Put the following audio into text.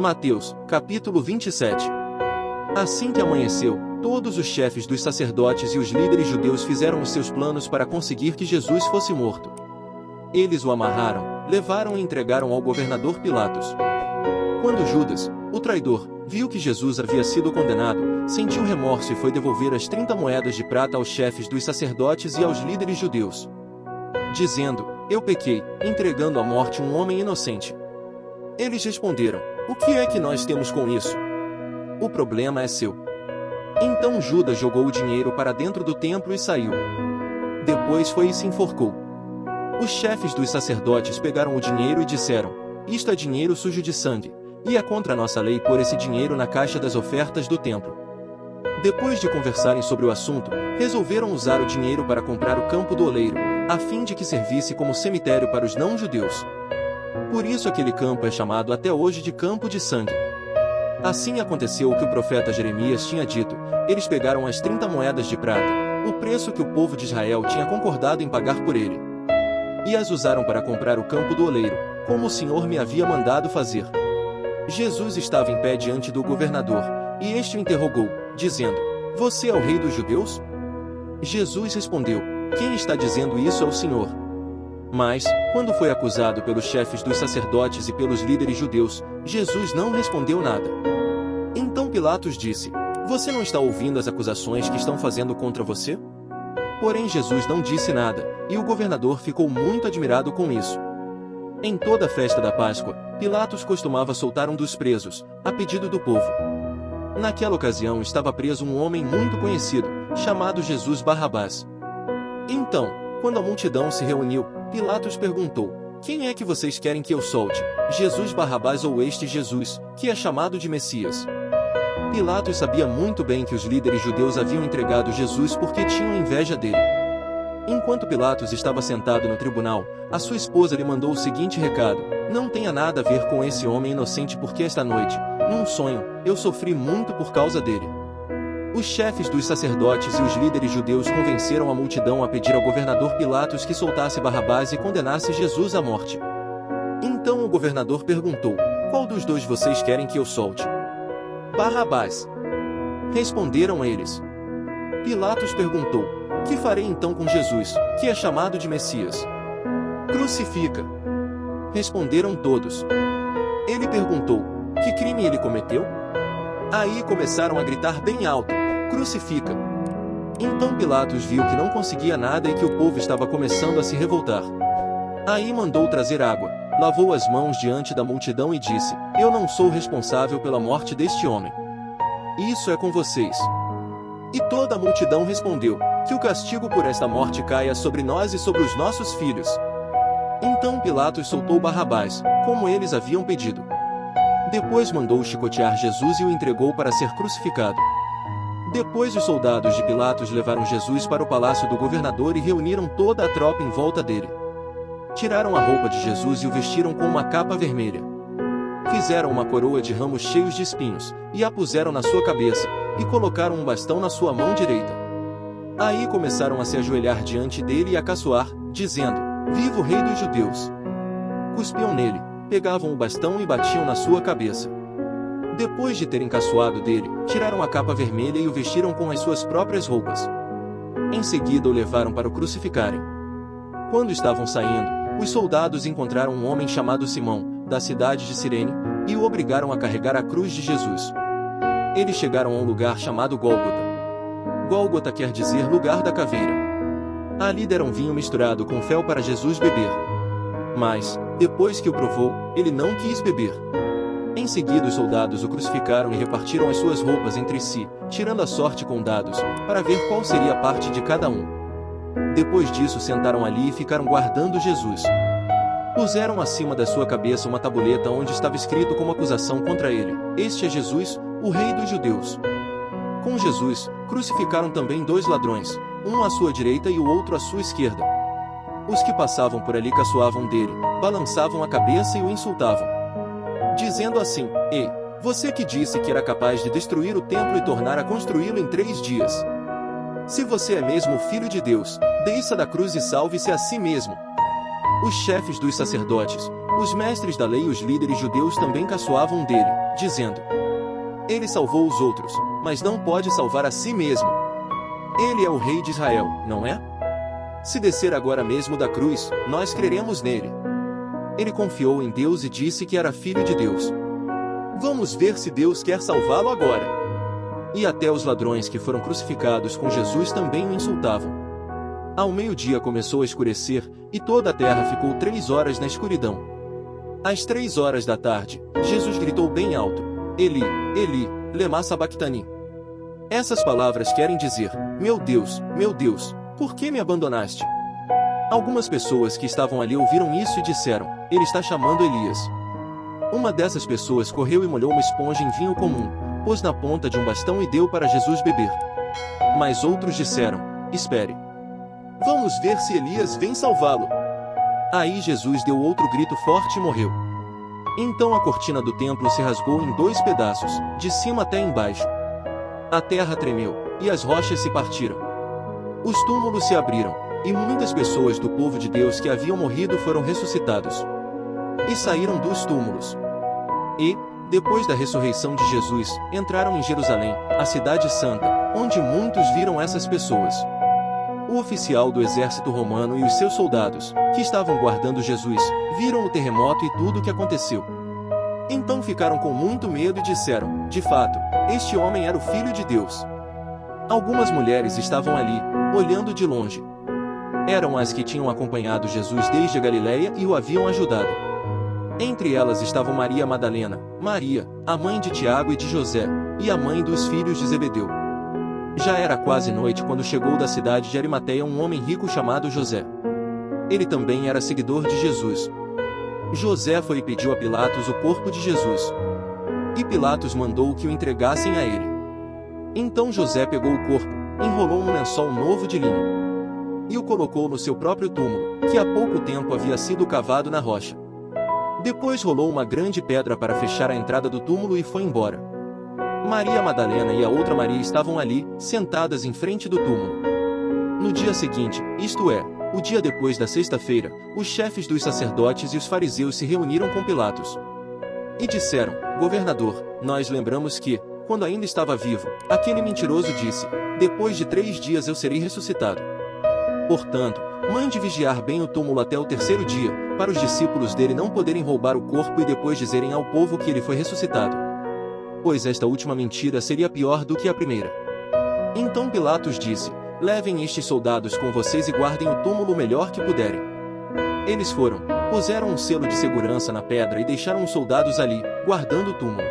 Mateus, capítulo 27. Assim que amanheceu, todos os chefes dos sacerdotes e os líderes judeus fizeram os seus planos para conseguir que Jesus fosse morto. Eles o amarraram, levaram e entregaram ao governador Pilatos. Quando Judas, o traidor, viu que Jesus havia sido condenado, sentiu remorso e foi devolver as 30 moedas de prata aos chefes dos sacerdotes e aos líderes judeus, dizendo: "Eu pequei, entregando à morte um homem inocente." Eles responderam: "O que é que nós temos com isso? O problema é seu." Então Judas jogou o dinheiro para dentro do templo e saiu. Depois foi e se enforcou. Os chefes dos sacerdotes pegaram o dinheiro e disseram: "Isto é dinheiro sujo de sangue, e é contra a nossa lei pôr esse dinheiro na caixa das ofertas do templo." Depois de conversarem sobre o assunto, resolveram usar o dinheiro para comprar o campo do oleiro, a fim de que servisse como cemitério para os não-judeus. Por isso aquele campo é chamado até hoje de Campo de Sangue. Assim aconteceu o que o profeta Jeremias tinha dito: eles pegaram as 30 moedas de prata, o preço que o povo de Israel tinha concordado em pagar por ele, e as usaram para comprar o campo do oleiro, como o Senhor me havia mandado fazer. Jesus estava em pé diante do governador, e este o interrogou, dizendo: "Você é o rei dos judeus?" Jesus respondeu: "Quem está dizendo isso é o Senhor." Mas, quando foi acusado pelos chefes dos sacerdotes e pelos líderes judeus, Jesus não respondeu nada. Então Pilatos disse: "Você não está ouvindo as acusações que estão fazendo contra você?" Porém Jesus não disse nada, e o governador ficou muito admirado com isso. Em toda a festa da Páscoa, Pilatos costumava soltar um dos presos, a pedido do povo. Naquela ocasião estava preso um homem muito conhecido, chamado Jesus Barrabás. Então, quando a multidão se reuniu, Pilatos perguntou: "Quem é que vocês querem que eu solte, Jesus Barrabás ou este Jesus, que é chamado de Messias?" Pilatos sabia muito bem que os líderes judeus haviam entregado Jesus porque tinham inveja dele. Enquanto Pilatos estava sentado no tribunal, a sua esposa lhe mandou o seguinte recado: "Não tenha nada a ver com esse homem inocente, porque esta noite, num sonho, eu sofri muito por causa dele." Os chefes dos sacerdotes e os líderes judeus convenceram a multidão a pedir ao governador Pilatos que soltasse Barrabás e condenasse Jesus à morte. Então o governador perguntou: "Qual dos dois vocês querem que eu solte?" "Barrabás." Responderam eles. Pilatos perguntou: "Que farei então com Jesus, que é chamado de Messias?" "Crucifica." Responderam todos. Ele perguntou: "Que crime ele cometeu?" Aí começaram a gritar bem alto: "Crucifica!" Então Pilatos viu que não conseguia nada e que o povo estava começando a se revoltar. Aí mandou trazer água, lavou as mãos diante da multidão e disse: "Eu não sou responsável pela morte deste homem. Isso é com vocês." E toda a multidão respondeu: "Que o castigo por esta morte caia sobre nós e sobre os nossos filhos." Então Pilatos soltou Barrabás, como eles haviam pedido. Depois mandou chicotear Jesus e o entregou para ser crucificado. Depois os soldados de Pilatos levaram Jesus para o palácio do governador e reuniram toda a tropa em volta dele. Tiraram a roupa de Jesus e o vestiram com uma capa vermelha. Fizeram uma coroa de ramos cheios de espinhos, e a puseram na sua cabeça, e colocaram um bastão na sua mão direita. Aí começaram a se ajoelhar diante dele e a caçoar, dizendo: "Viva o rei dos judeus!" Cuspiam nele, pegavam o bastão e batiam na sua cabeça. Depois de terem caçoado dele, tiraram a capa vermelha e o vestiram com as suas próprias roupas. Em seguida o levaram para o crucificarem. Quando estavam saindo, os soldados encontraram um homem chamado Simão, da cidade de Cirene, e o obrigaram a carregar a cruz de Jesus. Eles chegaram a um lugar chamado Gólgota. Gólgota quer dizer lugar da caveira. Ali deram vinho misturado com fel para Jesus beber. Mas, depois que o provou, ele não quis beber. Em seguida os soldados o crucificaram e repartiram as suas roupas entre si, tirando a sorte com dados, para ver qual seria a parte de cada um. Depois disso sentaram ali e ficaram guardando Jesus. Puseram acima da sua cabeça uma tabuleta onde estava escrito como acusação contra ele: "Este é Jesus, o rei dos judeus." Com Jesus, crucificaram também 2 ladrões, um à sua direita e o outro à sua esquerda. Os que passavam por ali caçoavam dele, balançavam a cabeça e o insultavam, dizendo assim: "Ei, você que disse que era capaz de destruir o templo e tornar a construí-lo em 3 dias. Se você é mesmo o Filho de Deus, desça da cruz e salve-se a si mesmo." Os chefes dos sacerdotes, Os mestres da lei e os líderes judeus também caçoavam dele, dizendo: ele salvou os outros, mas não pode salvar a si mesmo. Ele é o rei de Israel, não é? Se descer agora mesmo da cruz, nós creremos nele. Ele confiou em Deus e disse que era filho de Deus. Vamos ver se Deus quer salvá-lo agora. E até os ladrões que foram crucificados com Jesus também o insultavam. Ao meio-dia começou a escurecer, e toda a terra ficou 3 horas na escuridão. Às 3 horas da tarde, Jesus gritou bem alto: Eli, Eli, lema sabactani. Essas palavras querem dizer: meu Deus, por que me abandonaste? Algumas pessoas que estavam ali ouviram isso e disseram: ele está chamando Elias. Uma dessas pessoas correu e molhou uma esponja em vinho comum, pôs na ponta de um bastão e deu para Jesus beber. Mas outros disseram: espere. Vamos ver se Elias vem salvá-lo. Aí Jesus deu outro grito forte e morreu. Então a cortina do templo se rasgou em 2 pedaços, de cima até embaixo. A terra tremeu, e as rochas se partiram. Os túmulos se abriram, e muitas pessoas do povo de Deus que haviam morrido foram ressuscitados. E saíram dos túmulos. E, depois da ressurreição de Jesus, entraram em Jerusalém, a cidade santa, onde muitos viram essas pessoas. O oficial do exército romano e os seus soldados, que estavam guardando Jesus, viram o terremoto e tudo o que aconteceu. Então ficaram com muito medo e disseram: de fato, este homem era o Filho de Deus. Algumas mulheres estavam ali, olhando de longe. Eram as que tinham acompanhado Jesus desde a Galileia e o haviam ajudado. Entre elas estavam Maria Madalena, Maria, a mãe de Tiago e de José, e a mãe dos filhos de Zebedeu. Já era quase noite quando chegou da cidade de Arimateia um homem rico chamado José. Ele também era seguidor de Jesus. José foi e pediu a Pilatos o corpo de Jesus. E Pilatos mandou que o entregassem a ele. Então José pegou o corpo, enrolou num lençol novo de linho e o colocou no seu próprio túmulo, que há pouco tempo havia sido cavado na rocha. Depois rolou uma grande pedra para fechar a entrada do túmulo e foi embora. Maria Madalena e a outra Maria estavam ali, sentadas em frente do túmulo. No dia seguinte, isto é, o dia depois da sexta-feira, os chefes dos sacerdotes e os fariseus se reuniram com Pilatos. E disseram: governador, nós lembramos que, quando ainda estava vivo, aquele mentiroso disse: depois de 3 dias eu serei ressuscitado. Portanto, mande vigiar bem o túmulo até o 3º dia, para os discípulos dele não poderem roubar o corpo e depois dizerem ao povo que ele foi ressuscitado. Pois esta última mentira seria pior do que a primeira. Então Pilatos disse: levem estes soldados com vocês e guardem o túmulo o melhor que puderem. Eles foram, puseram um selo de segurança na pedra e deixaram os soldados ali, guardando o túmulo.